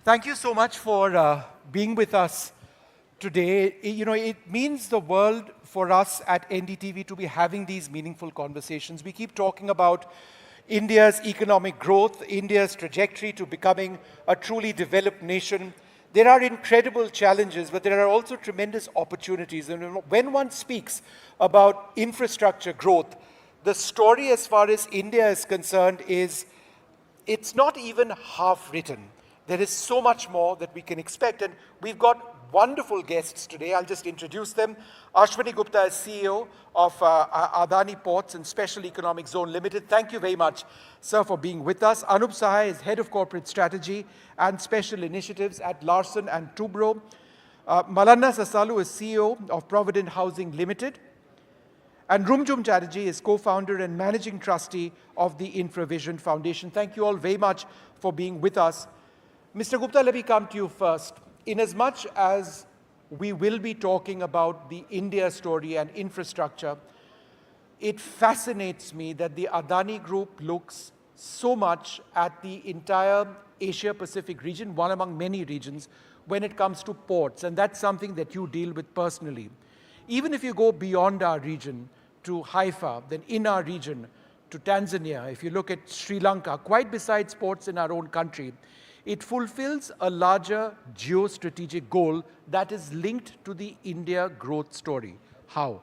Thank you so much for being with us today. It means the world for us at NDTV to be having these meaningful conversations. We keep talking about India's economic growth, India's trajectory to becoming a truly developed nation. There are incredible challenges, but there are also tremendous opportunities. And when one speaks about infrastructure growth, the story as far as India is concerned is it's not even half written. There is so much more that we can expect, and we've got wonderful guests today. I'll just introduce them. Ashwani Gupta is CEO of Adani Ports and Special Economic Zone Limited. Thank you very much, sir, for being with us. Anup Sahai is Head of Corporate Strategy and Special Initiatives at Larsen and Toubro. Malanna Sasalu is CEO of Provident Housing Limited. And Rumjum Chatterjee is co-founder and managing trustee of the InfraVision Foundation. Thank you all very much for being with us. Mr. Gupta, let me come to you first. Inasmuch as we will be talking about the India story and infrastructure, it fascinates me that the Adani Group looks so much at the entire Asia-Pacific region, one among many regions, when it comes to ports. And that's something that you deal with personally. Even if you go beyond our region to Haifa, then in our region to Tanzania, if you look at Sri Lanka, quite besides ports in our own country, it fulfills a larger geostrategic goal that is linked to the India growth story. How?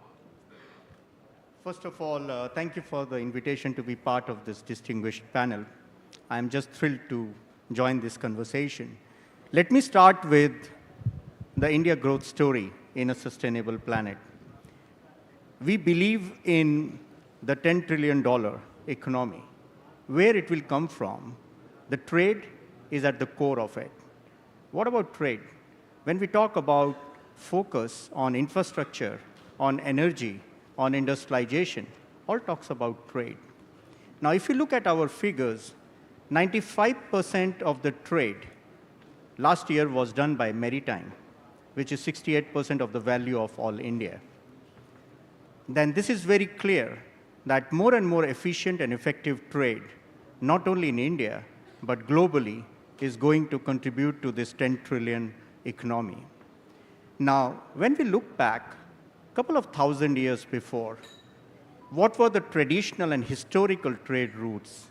First of all, thank you for the invitation to be part of this distinguished panel. I'm just thrilled to join this conversation. Let me start with the India growth story in a sustainable planet. We believe in the $10 trillion economy. Where it will come from, the trade is at the core of it. What about trade? When we talk about focus on infrastructure, on energy, on industrialization, all talks about trade. Now, if you look at our figures, 95% of the trade last year was done by maritime, which is 68% of the value of all India. Then this is very clear that more and more efficient and effective trade, not only in India, but globally, is going to contribute to this 10 trillion economy. Now, when we look back a couple of thousand years before, what were the traditional and historical trade routes?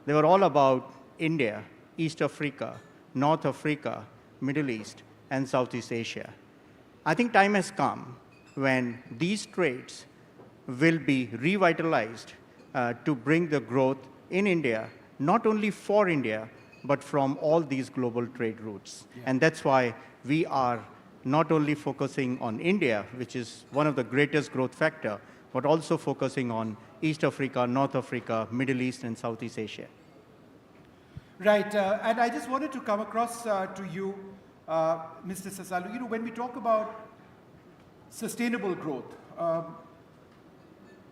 They were all about India, East Africa, North Africa, Middle East, and Southeast Asia. I think time has come when these trades will be revitalized to bring the growth in India, not only for India, but from all these global trade routes. Yeah. And that's why we are not only focusing on India, which is one of the greatest growth factor, but also focusing on East Africa, North Africa, Middle East, and Southeast Asia. Right, and I just wanted to come across to you, Mr. Sasalu. When we talk about sustainable growth,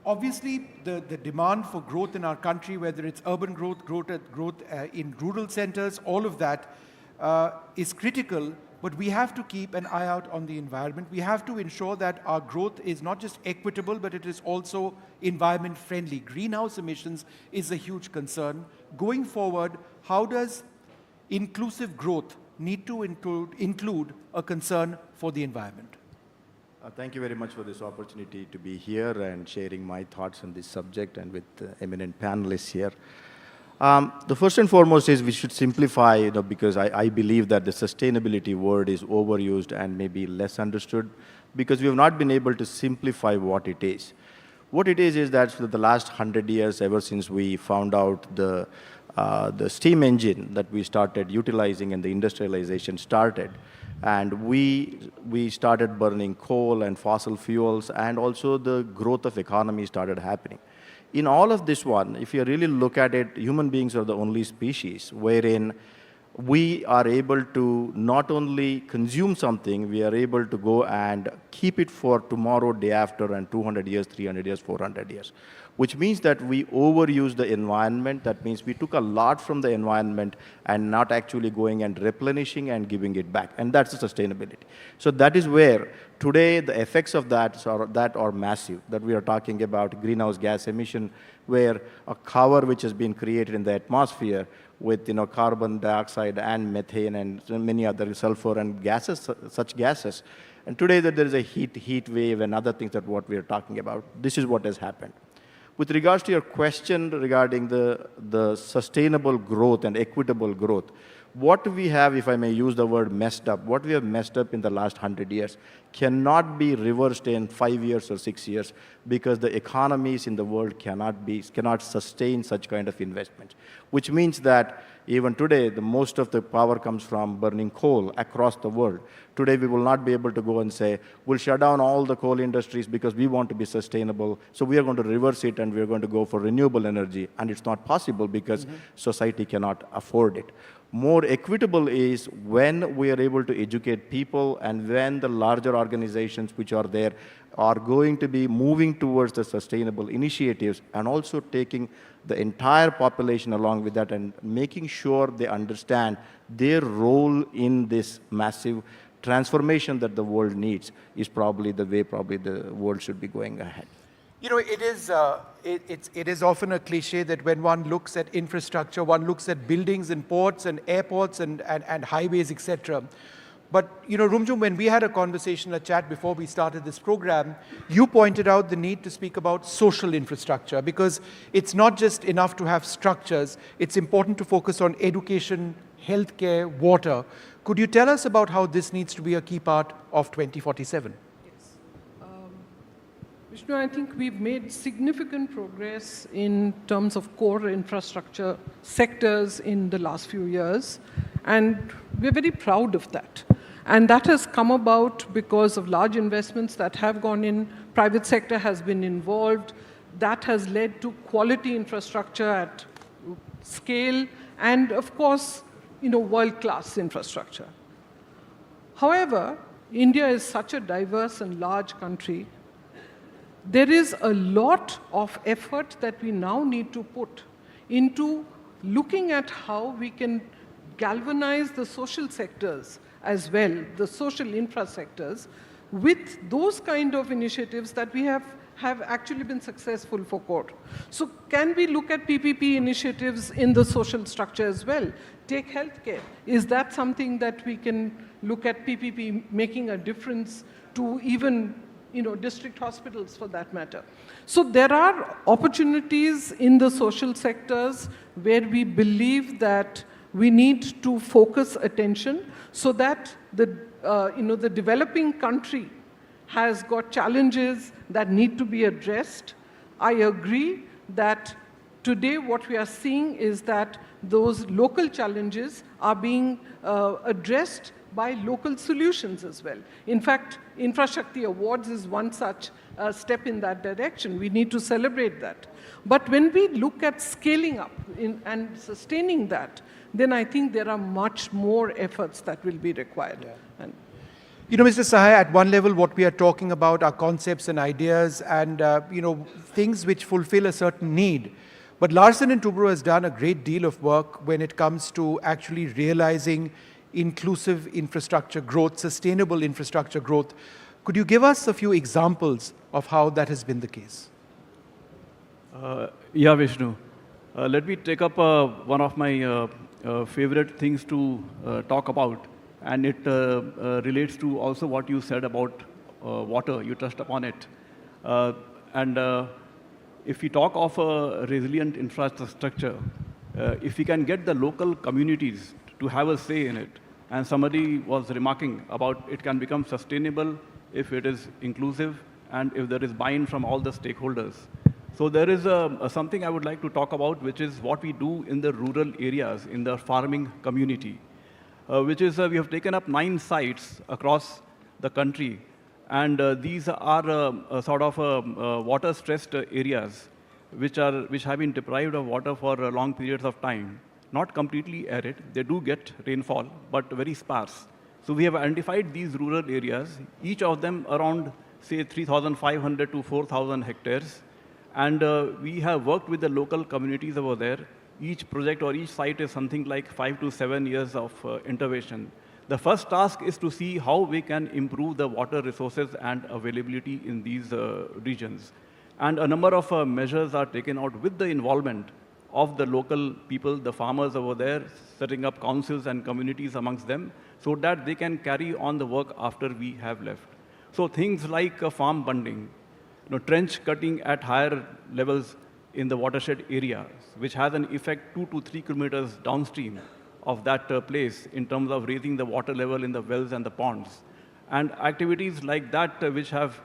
obviously, the demand for growth in our country, whether it's urban growth, growth in rural centers, all of that is critical, but we have to keep an eye out on the environment. We have to ensure that our growth is not just equitable, but it is also environment friendly. Greenhouse emissions is a huge concern. Going forward, how does inclusive growth need to include a concern for the environment? Thank you very much for this opportunity to be here and sharing my thoughts on this subject and with eminent panelists here. The first and foremost is we should simplify, because I believe that the sustainability word is overused and maybe less understood because we have not been able to simplify what it is. What it is that for the last 100 years, ever since we found out the steam engine that we started utilizing and the industrialization started, and we started burning coal and fossil fuels, and also the growth of economy started happening. In all of this one, if you really look at it, human beings are the only species wherein we are able to not only consume something, we are able to go and keep it for tomorrow, day after, and 200 years, 300 years, 400 years. Which means that we overuse the environment. That means we took a lot from the environment and not actually going and replenishing and giving it back. And that's the sustainability. So that is where today the effects of that are massive, that we are talking about greenhouse gas emission, where a cover which has been created in the atmosphere with carbon dioxide and methane and many other sulfur and gases, such gases. And today that there is a heat wave and other things that what we are talking about. This is what has happened. With regards to your question regarding the sustainable growth and equitable growth, what we have, if I may use the word messed up, what we have messed up in the last 100 years cannot be reversed in 5 years or 6 years, because the economies in the world cannot sustain such kind of investments. Which means that even today, the most of the power comes from burning coal across the world. Today, we will not be able to go and say, we'll shut down all the coal industries because we want to be sustainable. So we are going to reverse it and we are going to go for renewable energy. And it's not possible because society cannot afford it. More equitable is when we are able to educate people and when the larger organizations which are there are going to be moving towards the sustainable initiatives and also taking the entire population along with that and making sure they understand their role in this massive transformation that the world needs is probably the way the world should be going ahead. It is often a cliche that when one looks at infrastructure, one looks at buildings and ports and airports and highways, etc. But, Rumjum, when we had a conversation, a chat before we started this program, you pointed out the need to speak about social infrastructure, because it's not just enough to have structures, it's important to focus on education, healthcare, water. Could you tell us about how this needs to be a key part of 2047? Vishnu, I think we've made significant progress in terms of core infrastructure sectors in the last few years, and we're very proud of that. And that has come about because of large investments that have gone in, private sector has been involved, that has led to quality infrastructure at scale, and of course, world-class infrastructure. However, India is such a diverse and large country. There is a lot of effort that we now need to put into looking at how we can galvanize the social sectors as well, the social infra sectors, with those kind of initiatives that we have actually been successful for core. So can we look at PPP initiatives in the social structure as well? Take healthcare. Is that something that we can look at PPP making a difference to even district hospitals for that matter? So there are opportunities in the social sectors where we believe that we need to focus attention so that the developing country has got challenges that need to be addressed. I agree that today what we are seeing is that those local challenges are being addressed by local solutions as well. In fact, InfraShakti Awards is one such step in that direction. We need to celebrate that. But when we look at scaling up and sustaining that, then I think there are much more efforts that will be required. Yeah. And Mr. Sahai, at one level, what we are talking about are concepts and ideas and things which fulfill a certain need. But Larsen & Toubro has done a great deal of work when it comes to actually realizing inclusive infrastructure growth, sustainable infrastructure growth. Could you give us a few examples of how that has been the case? Yeah, Vishnu. Let me take up one of my favorite things to talk about, and it relates to also what you said about water. You touched upon it. If we talk of a resilient infrastructure, if we can get the local communities to have a say in it, and somebody was remarking about it can become sustainable if it is inclusive and if there is buy-in from all the stakeholders. So there is something I would like to talk about, which is what we do in the rural areas, in the farming community, which is we have taken up 9 sites across the country. And these are sort of water-stressed areas which have been deprived of water for long periods of time. Not completely arid. They do get rainfall, but very sparse. So we have identified these rural areas, each of them around, say, 3,500 to 4,000 hectares. And we have worked with the local communities over there. Each project or each site is something like 5 to 7 years of intervention. The first task is to see how we can improve the water resources and availability in these regions. And a number of measures are taken out with the involvement of the local people, the farmers over there, setting up councils and communities amongst them, so that they can carry on the work after we have left. So things like farm bunding, trench cutting at higher levels in the watershed area, which has an effect 2 to 3 kilometers downstream of that place in terms of raising the water level in the wells and the ponds. And activities like that which have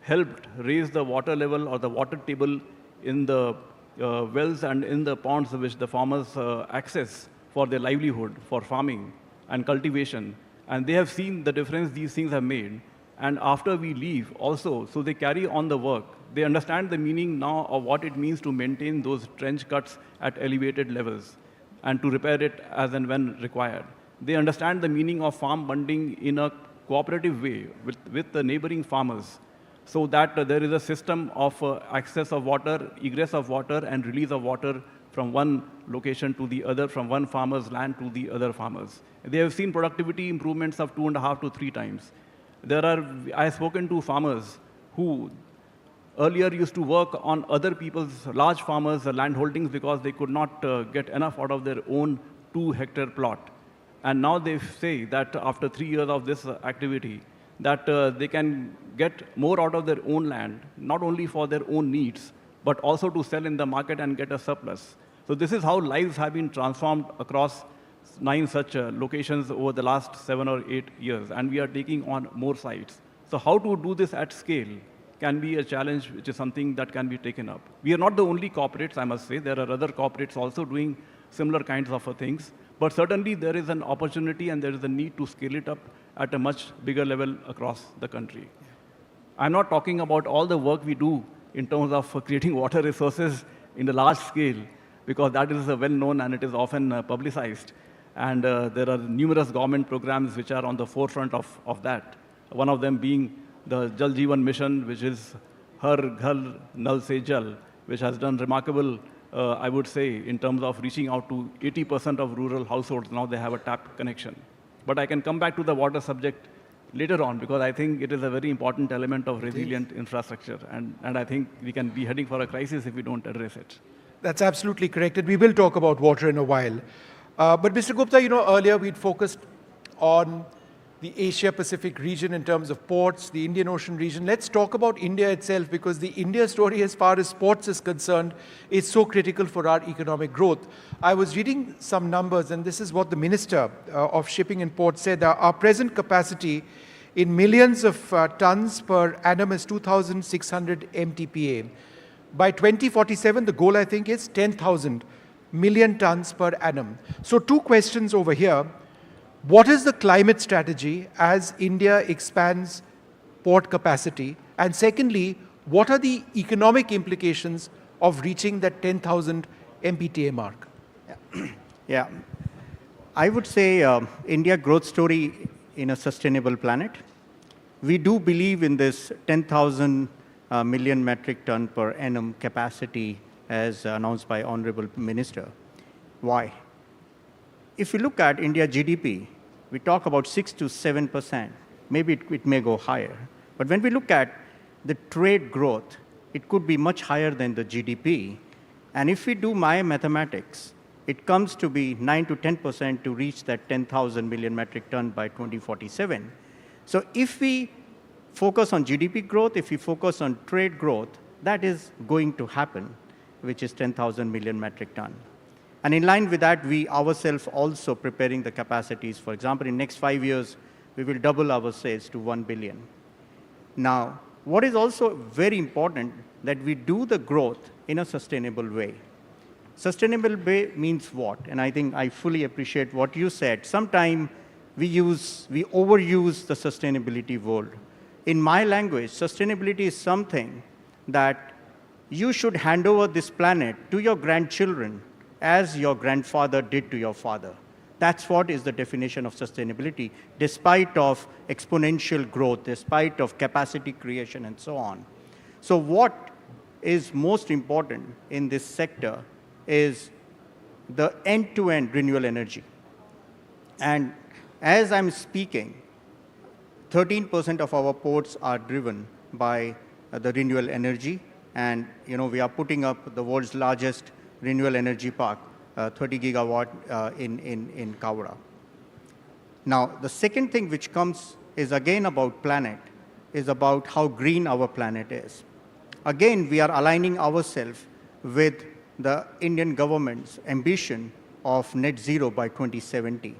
helped raise the water level or the water table in the wells and in the ponds which the farmers access for their livelihood, for farming and cultivation. And they have seen the difference these things have made. And after we leave also, so they carry on the work. They understand the meaning now of what it means to maintain those trench cuts at elevated levels and to repair it as and when required. They understand the meaning of farm bunding in a cooperative way with the neighboring farmers, so that there is a system of access of water, egress of water, and release of water from one location to the other, from one farmer's land to the other farmers. They have seen productivity improvements of 2.5 to 3 times. I have spoken to farmers who earlier used to work on other people's large farmers' land holdings because they could not get enough out of their own 2-hectare plot. And now they say that after 3 years of this activity, that they can get more out of their own land, not only for their own needs, but also to sell in the market and get a surplus. So this is how lives have been transformed across 9 such locations over the last 7 or 8 years, and we are taking on more sites. So how to do this at scale can be a challenge, which is something that can be taken up. We are not the only corporates, I must say. There are other corporates also doing similar kinds of things. But certainly there is an opportunity and there is a need to scale it up at a much bigger level across the country. I'm not talking about all the work we do in terms of creating water resources in the large scale, because that is well known and it is often publicized. And there are numerous government programs which are on the forefront of that. One of them being the Jal Jeevan Mission, which is Har Ghar Nal Se Jal, which has done remarkable, I would say, in terms of reaching out to 80% of rural households. Now they have a tap connection. But I can come back to the water subject later on, because I think it is a very important element of resilient infrastructure. And I think we can be heading for a crisis if we don't address it. That's absolutely correct. And we will talk about water in a while. But Mr. Gupta, earlier we'd focused on the Asia-Pacific region in terms of ports, the Indian Ocean region. Let's talk about India itself, because the India story as far as ports is concerned is so critical for our economic growth. I was reading some numbers, and this is what the Minister of Shipping and Ports said. Our present capacity in millions of tons per annum is 2,600 MTPA. By 2047, the goal, I think, is 10,000 million tons per annum. So 2 questions over here. What is the climate strategy as India expands port capacity? And secondly, what are the economic implications of reaching that 10,000 MPTA mark? Yeah. I would say India growth story in a sustainable planet. We do believe in this 10,000 million metric ton per annum capacity as announced by Honorable Minister. Why? If you look at India GDP, we talk about 6 to 7%. Maybe it may go higher. But when we look at the trade growth, it could be much higher than the GDP. And if we do my mathematics, it comes to be 9 to 10% to reach that 10,000 million metric ton by 2047. So if we focus on GDP growth, if we focus on trade growth, that is going to happen, which is 10,000 million metric ton. And in line with that, we ourselves also preparing the capacities. For example, in next 5 years, we will double our sales to 1 billion. Now, what is also very important that we do the growth in a sustainable way. Sustainable way means what? And I think I fully appreciate what you said. Sometimes we overuse the sustainability word. In my language, sustainability is something that you should hand over this planet to your grandchildren as your grandfather did to your father. That's what is the definition of sustainability, despite of exponential growth, despite of capacity creation and so on. So what is most important in this sector is the end-to-end renewable energy. And as I'm speaking, 13% of our ports are driven by the renewable energy. And we are putting up the world's largest renewable energy park, 30 gigawatt in Kawara. Now, the second thing which comes is again about planet, is about how green our planet is. Again, we are aligning ourselves with the Indian government's ambition of net zero by 2070.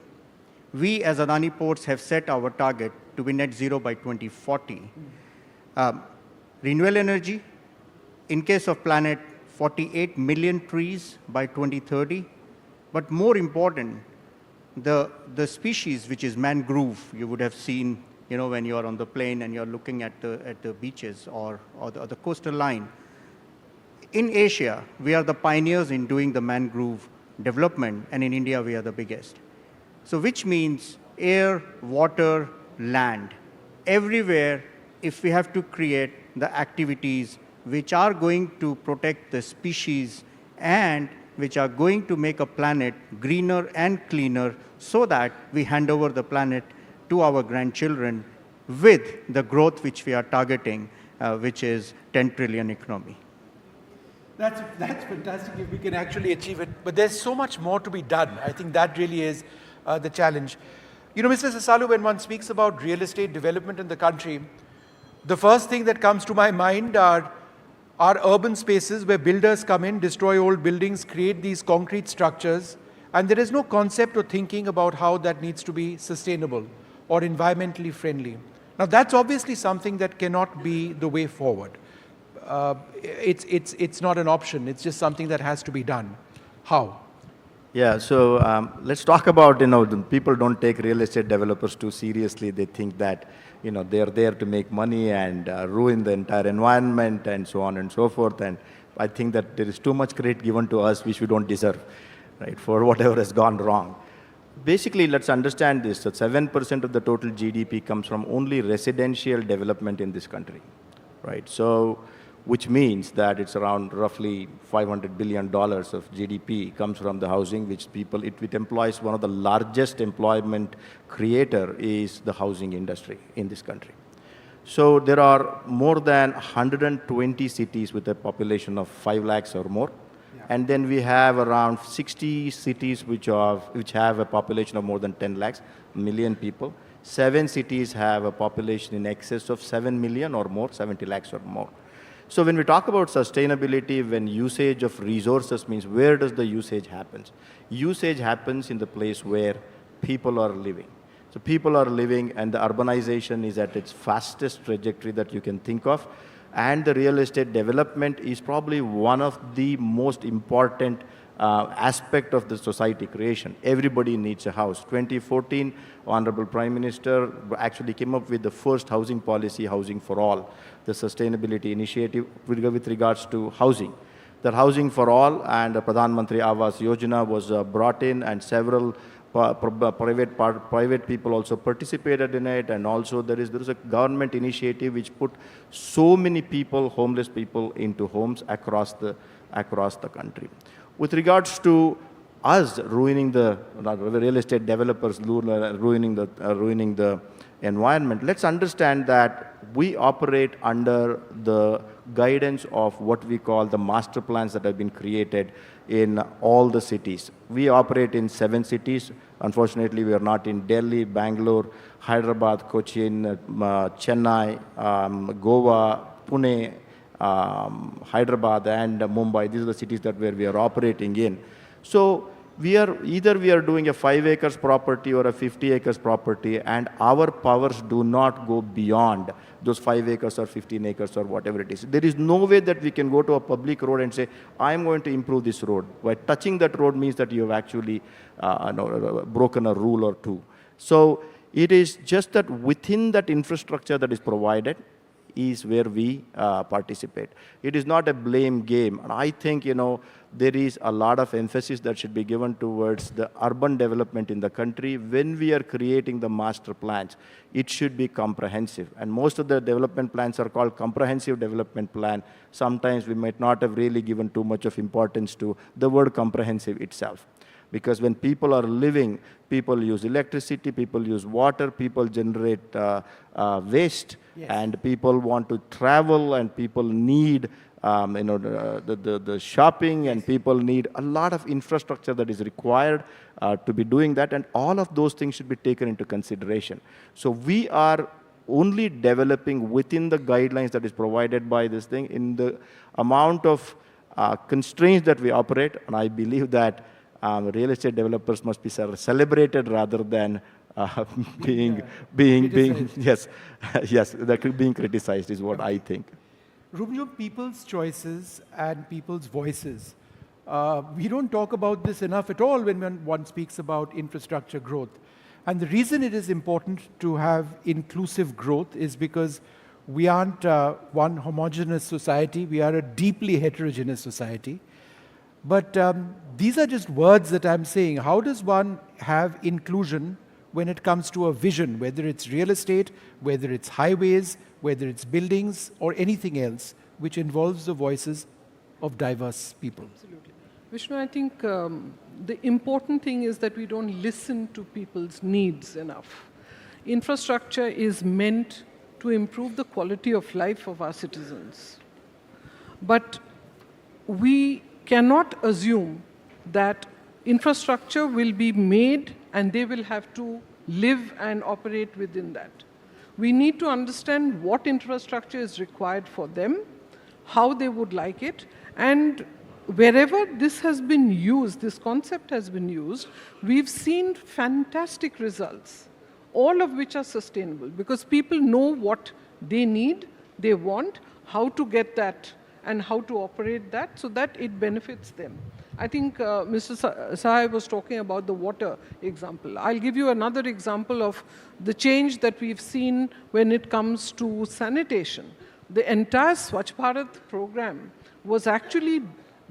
We as Adani Ports have set our target to be net zero by 2040. Renewable energy, in case of planet, 48 million trees by 2030. But more important, the species which is mangrove, you would have seen when you are on the plane and you're looking at the beaches or the coastal line. In Asia, we are the pioneers in doing the mangrove development, and in India, we are the biggest. So which means air, water, land. Everywhere, if we have to create the activities which are going to protect the species and which are going to make a planet greener and cleaner so that we hand over the planet to our grandchildren with the growth which we are targeting, which is 10 trillion economy. That's fantastic if we can actually achieve it. But there's so much more to be done. I think that really is the challenge. Mr. Sasalu, when one speaks about real estate development in the country, the first thing that comes to my mind are urban spaces where builders come in, destroy old buildings, create these concrete structures, and there is no concept or thinking about how that needs to be sustainable or environmentally friendly. Now, that's obviously something that cannot be the way forward. It's not an option. It's just something that has to be done. How? Yeah, so let's talk about, people don't take real estate developers too seriously. They think that, they're there to make money and ruin the entire environment and so on and so forth. And I think that there is too much credit given to us which we don't deserve, right, for whatever has gone wrong. Basically, let's understand this, that 7% of the total GDP comes from only residential development in this country, right? So, which means that it's around roughly $500 billion of GDP comes from the housing, which it employs one of the largest employment creator is the housing industry in this country. So there are more than 120 cities with a population of 5 lakhs or more. Yeah. And then we have around 60 cities which have a population of more than 10 lakhs, million people. 7 cities have a population in excess of 7 million or more, 70 lakhs or more. So when we talk about sustainability, when usage of resources means where does the usage happen? Usage happens in the place where people are living. So people are living and the urbanization is at its fastest trajectory that you can think of. And the real estate development is probably one of the most important aspect of the society creation. Everybody needs a house. 2014, Honorable Prime Minister actually came up with the first housing policy, Housing for All, the sustainability initiative with regards to housing. That Housing for All and Pradhan Mantri Awas Yojana was brought in, and several private people also participated in it, and also there is a government initiative which put so many people, homeless people, into homes across the country. With regards to us ruining the real estate developers, ruining the environment, let's understand that we operate under the guidance of what we call the master plans that have been created in all the cities. We operate in 7 cities. Unfortunately, we are not in Delhi, Bangalore, Hyderabad, Cochin, Chennai, Goa, Pune, Hyderabad and Mumbai. These are the cities where we are operating in. So we are doing a 5 acres property or a 50 acres property, and our powers do not go beyond those 5 acres or 15 acres or whatever it is. There is no way that we can go to a public road and say, I'm going to improve this road. By touching that road means that you have actually broken a rule or two. So it is just that within that infrastructure that is provided, is where we participate. It is not a blame game. And I think, there is a lot of emphasis that should be given towards the urban development in the country. When we are creating the master plans, it should be comprehensive. And most of the development plans are called comprehensive development plan. Sometimes we might not have really given too much of importance to the word comprehensive itself. Because when people are living, people use electricity, people use water, people generate waste, yes. And people want to travel, and people need the shopping, yes. And people need a lot of infrastructure that is required to be doing that, and all of those things should be taken into consideration. So we are only developing within the guidelines that is provided by this thing in the amount of constraints that we operate, and I believe that real estate developers must be celebrated rather than being yes, being criticized is what I think. Rumjum, people's choices and people's voices. We don't talk about this enough at all when one speaks about infrastructure growth. And the reason it is important to have inclusive growth is because we aren't one homogeneous society, we are a deeply heterogeneous society. But these are just words that I'm saying. How does one have inclusion when it comes to a vision, whether it's real estate, whether it's highways, whether it's buildings, or anything else which involves the voices of diverse people? Absolutely. Vishnu, I think the important thing is that we don't listen to people's needs enough. Infrastructure is meant to improve the quality of life of our citizens. But we cannot assume that infrastructure will be made and they will have to live and operate within that. We need to understand what infrastructure is required for them, how they would like it, and wherever this has been used, this concept has been used, we've seen fantastic results, all of which are sustainable, because people know what they need, they want, how to get that, and how to operate that so that it benefits them. I think Mr. Sahai was talking about the water example. I'll give you another example of the change that we've seen when it comes to sanitation. The entire Swachh Bharat program was actually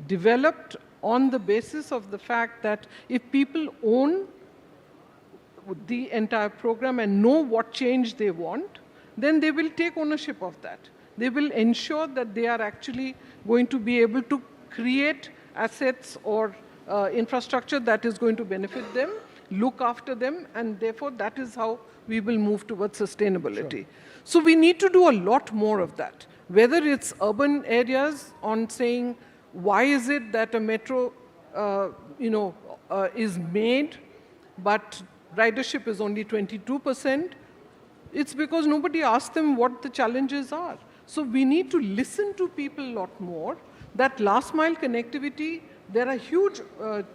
developed on the basis of the fact that if people own the entire program and know what change they want, then they will take ownership of that. They will ensure that they are actually going to be able to create assets or infrastructure that is going to benefit them, look after them, and therefore that is how we will move towards sustainability. Sure. So we need to do a lot more of that, whether it's urban areas on saying, why is it that a metro is made, but ridership is only 22%? It's because nobody asked them what the challenges are. So we need to listen to people a lot more. That last mile connectivity, there are huge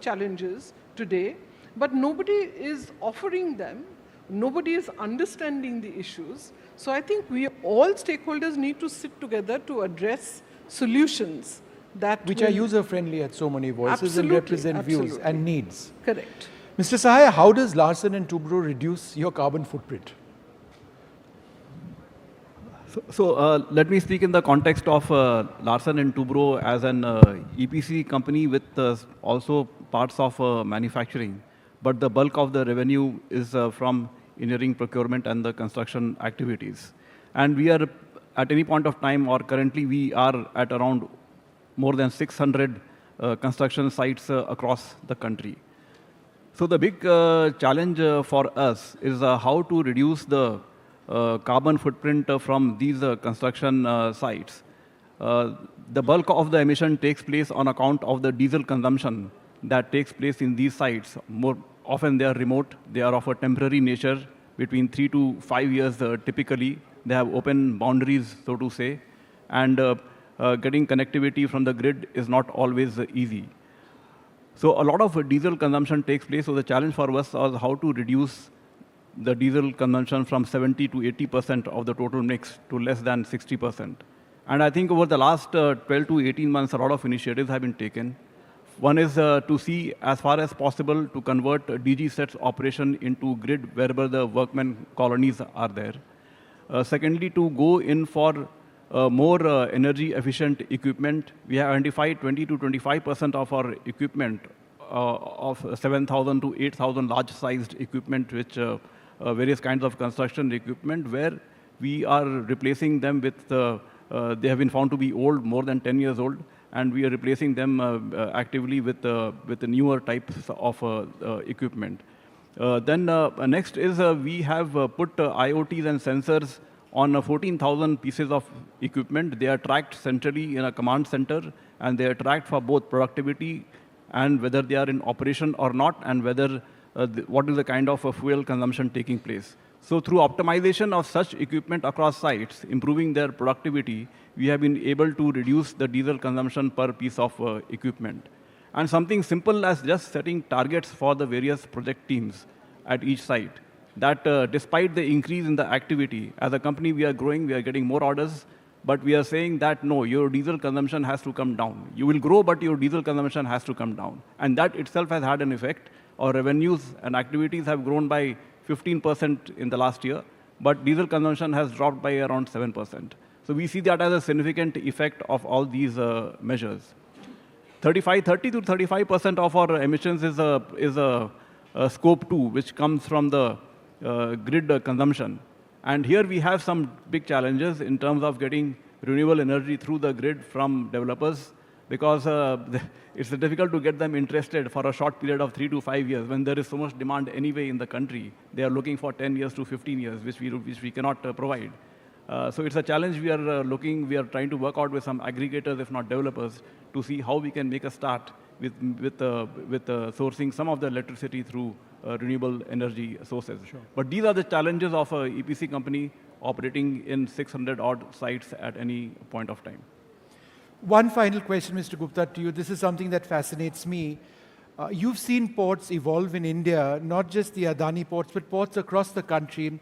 challenges today, but nobody is offering them. Nobody is understanding the issues. So I think we all stakeholders need to sit together to address solutions that which are user-friendly at so many voices and represent views and needs. Correct. Mr. Sahai, how does Larsen & Toubro reduce your carbon footprint? So let me speak in the context of Larsen & Toubro as an EPC company with also parts of manufacturing. But the bulk of the revenue is from engineering, procurement, and the construction activities. And we are, at any point of time, or currently, we are at around more than 600 construction sites across the country. So the big challenge for us is how to reduce the carbon footprint from these construction sites. The bulk of the emission takes place on account of the diesel consumption that takes place in these sites. More often they are remote, they are of a temporary nature, between 3 to 5 years typically. They have open boundaries, so to say, and getting connectivity from the grid is not always easy. So a lot of diesel consumption takes place, so the challenge for us was how to reduce the diesel consumption from 70 to 80% of the total mix to less than 60%. And I think over the last 12 to 18 months, a lot of initiatives have been taken. One is to see, as far as possible, to convert DG sets operation into grid wherever the workmen colonies are there. Secondly, to go in for more energy efficient equipment. We have identified 20 to 25% of our equipment of 7,000 to 8,000 large-sized equipment, which various kinds of construction equipment, where we are replacing them with, they have been found to be old, more than 10 years old, and we are replacing them actively with the newer types of equipment. Then next is we have put IoTs and sensors on 14,000 pieces of equipment. They are tracked centrally in a command center, and they are tracked for both productivity and whether they are in operation or not, and whether what is the kind of fuel consumption taking place. So through optimization of such equipment across sites, improving their productivity, we have been able to reduce the diesel consumption per piece of equipment. And something simple as just setting targets for the various project teams at each site, that despite the increase in the activity, as a company we are growing, we are getting more orders, but we are saying that no, your diesel consumption has to come down. You will grow, but your diesel consumption has to come down. And that itself has had an effect. Our revenues and activities have grown by 15% in the last year, but diesel consumption has dropped by around 7%. So we see that as a significant effect of all these measures. 30 to 35% of our emissions is a scope 2, which comes from the grid consumption. And here we have some big challenges in terms of getting renewable energy through the grid from developers, because it's difficult to get them interested for a short period of 3 to 5 years when there is so much demand anyway in the country. They are looking for 10 years to 15 years, which we cannot provide. So it's a challenge we are trying to work out with some aggregators, if not developers, to see how we can make a start with sourcing some of the electricity through renewable energy sources. Sure. But these are the challenges of a EPC company operating in 600 odd sites at any point of time. One final question, Mr. Gupta, to you. This is something that fascinates me. You've seen ports evolve in India, not just the Adani ports, but ports across the country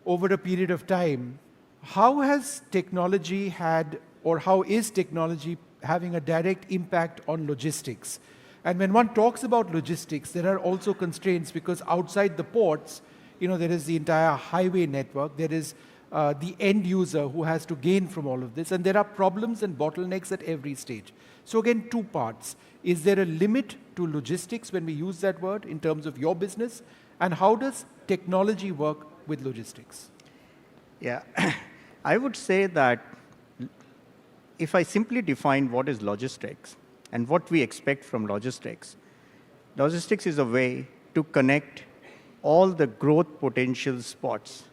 over a period of time. How has technology had, or how is technology having a direct impact on logistics? And when one talks about logistics, there are also constraints, because outside the ports, there is the entire highway network, there is the end user who has to gain from all of this, and there are problems and bottlenecks at every stage. So again, two parts. Is there a limit to logistics when we use that word in terms of your business? And how does technology work with logistics? Yeah, I would say that if I simply define what is logistics and what we expect from logistics, logistics is a way to connect all the growth potential spots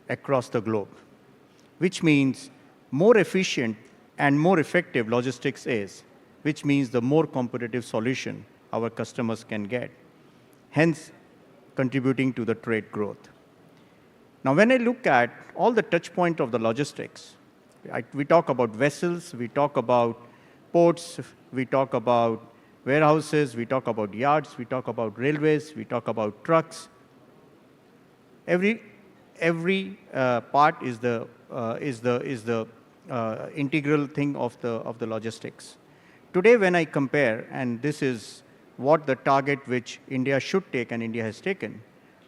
across the globe, which means more efficient and more effective logistics is, which means the more competitive solution our customers can get, hence contributing to the trade growth. Now, when I look at all the touch points of the logistics, we talk about vessels, we talk about ports, we talk about warehouses, we talk about yards, we talk about railways, we talk about trucks. Every part is the integral thing of the logistics. Today, when I compare, and this is what the target which India should take and India has taken,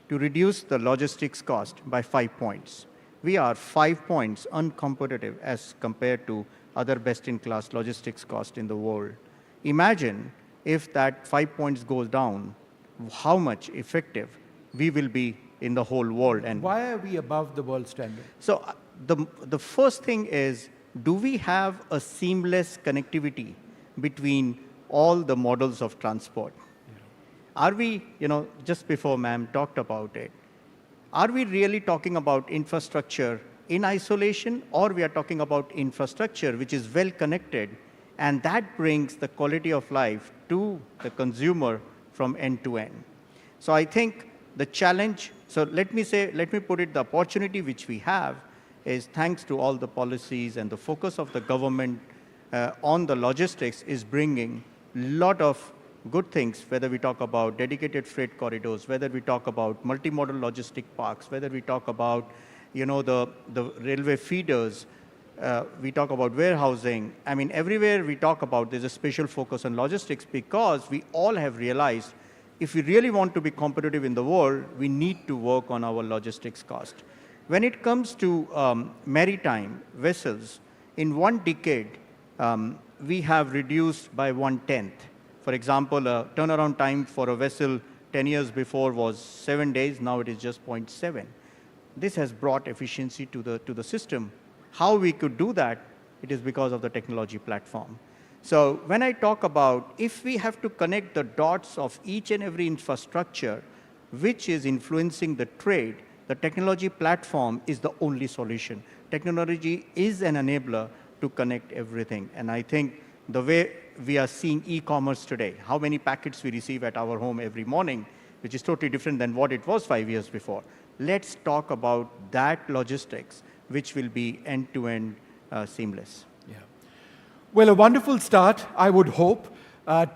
to reduce the logistics cost by 5 points. We are 5 points uncompetitive as compared to other best-in-class logistics cost in the world. Imagine if that 5 points goes down, how much effective we will be in the whole world. And why are we above the world standard? So the first thing is, do we have a seamless connectivity between all the models of transport? Are we, just before ma'am talked about it, are we really talking about infrastructure in isolation, or we are talking about infrastructure which is well connected, and that brings the quality of life to the consumer from end to end? So I think the challenge, so let me put it, the opportunity which we have is, thanks to all the policies and the focus of the government on the logistics, is bringing a lot of good things, whether we talk about dedicated freight corridors, whether we talk about multimodal logistic parks, whether we talk about the railway feeders, we talk about warehousing. I mean, everywhere we talk about, there's a special focus on logistics, because we all have realized if we really want to be competitive in the world, we need to work on our logistics cost. When it comes to maritime vessels, in 1 decade, we have reduced by 1/10. For example, a turnaround time for a vessel 10 years before was 7 days, now it is just 0.7. This has brought efficiency to the system. How we could do that, it is because of the technology platform. So when I talk about if we have to connect the dots of each and every infrastructure which is influencing the trade, the technology platform is the only solution. Technology is an enabler to connect everything. And I think the way we are seeing e-commerce today, how many packets we receive at our home every morning, which is totally different than what it was 5 years before. Let's talk about that logistics, which will be end-to-end seamless. Yeah. Well, a wonderful start, I would hope,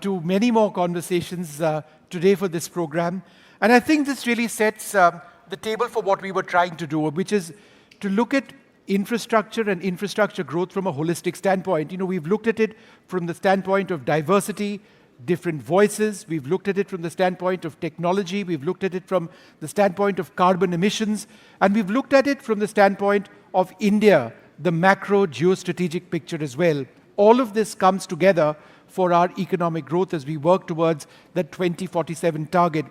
to many more conversations today for this program. And I think this really sets the table for what we were trying to do, which is to look at infrastructure and infrastructure growth from a holistic standpoint. You know, we've looked at it from the standpoint of diversity, different voices. We've looked at it from the standpoint of technology. We've looked at it from the standpoint of carbon emissions. And we've looked at it from the standpoint of India, the macro geostrategic picture as well. All of this comes together for our economic growth as we work towards the 2047 target.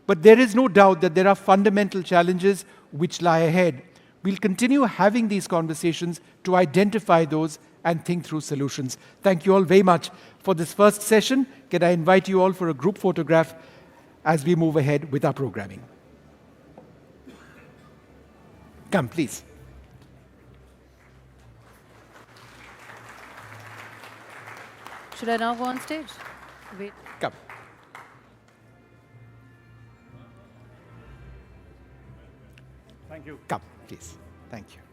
But there is no doubt that there are fundamental challenges which lie ahead. We'll continue having these conversations to identify those and think through solutions. Thank you all very much for this first session. Can I invite you all for a group photograph as we move ahead with our programming? Come, please. Should I now go on stage? Wait. Come. Thank you. Come, please. Thank you.